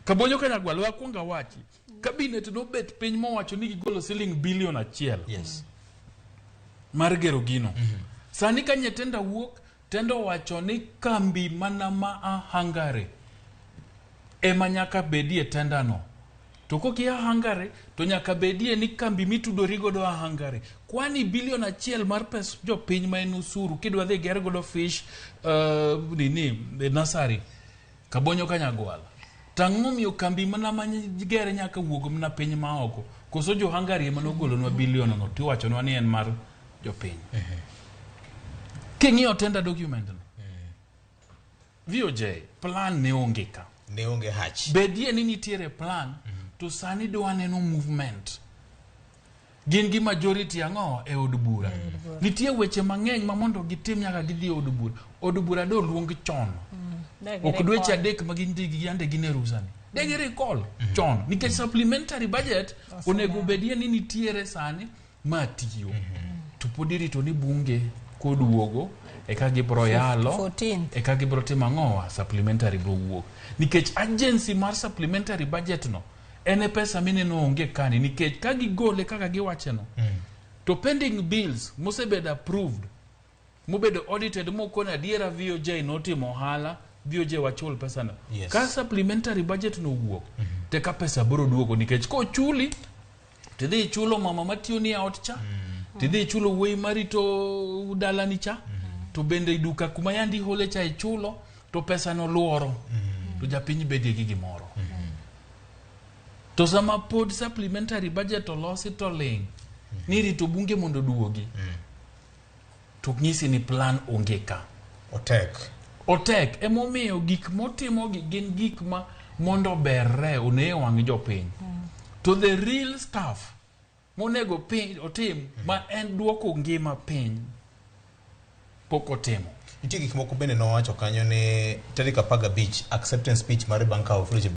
Kabonyo Kanyagwal wakwonga wachi. Cabinet no bet piny mowacho ni gigolo siling bilion 1. Yes. Mar gero gino. Sani ka nyetenda wuok tendo wacho ni kambi mana ma Hungary ema nyaka bedie tenda no. To kokia Hungary to nyaka bedie ni kambi mitudori godo Hungary. Kwani bilion 1 mar pes jo piny ma en usuru kidwa dhi ger godo fish nasari. Kabonyo Kanyagwal. Tang'omiyo kambi mana gere nyaka wuog mana piny ma oko. Koso jo Hungary ema nogolonwa bilion no tiwachonwa ni en mar jo piny. King'iyo tender document no. VOJ plan ne onge ka. Ne onge hatch. Bedie ni nitiere plan to sani dwa neno movement. Gin gi majority ang'o e od bura. Nitie weche mang'eny ma mondo gitim nyaka gidhi od bura. Od bura do luong chon. Ok dweche adek ma gindigi yande gine rusani. Degi recall chon. Nikech supplementary budget onego bedie ni nitiere sani matiyo. To podiri to ni bunge koduogo eka gibro yalo eka gibro timo ang'owa supplementary bro wuok. Nikech agency mar supplementary budget no ene pesa mineno onge kani nikech ka gigole kaka giwache no to pending bills mosebedo approved mobedo audited mokona adiera VOJ notimo hala VOJ wachul pesa no. Yes. Ka supplementary budget no wuok te ka pesa bro duogo nikech ko chuli tidhi chulo mama matiyo ni out cha tidhi chulo wuoyi marito dalani cha to bende duka kuma yandi hole cha chulo to pesa no luoro to japiny bedie gi gimoro. To sama pod supplementary budget olosi to ling ni rito bunge mondo duogi to ng'isi ni plan onge ka. Otek emomiyo gik motimo gin gik ma mondo berre one wang' jopiny. To the real stuff monego piny otim ma en duoko ngima piny pok otimo. Nitie gik moko bende nowacho kanyo ne tarik 15 acceptance speech mar banka of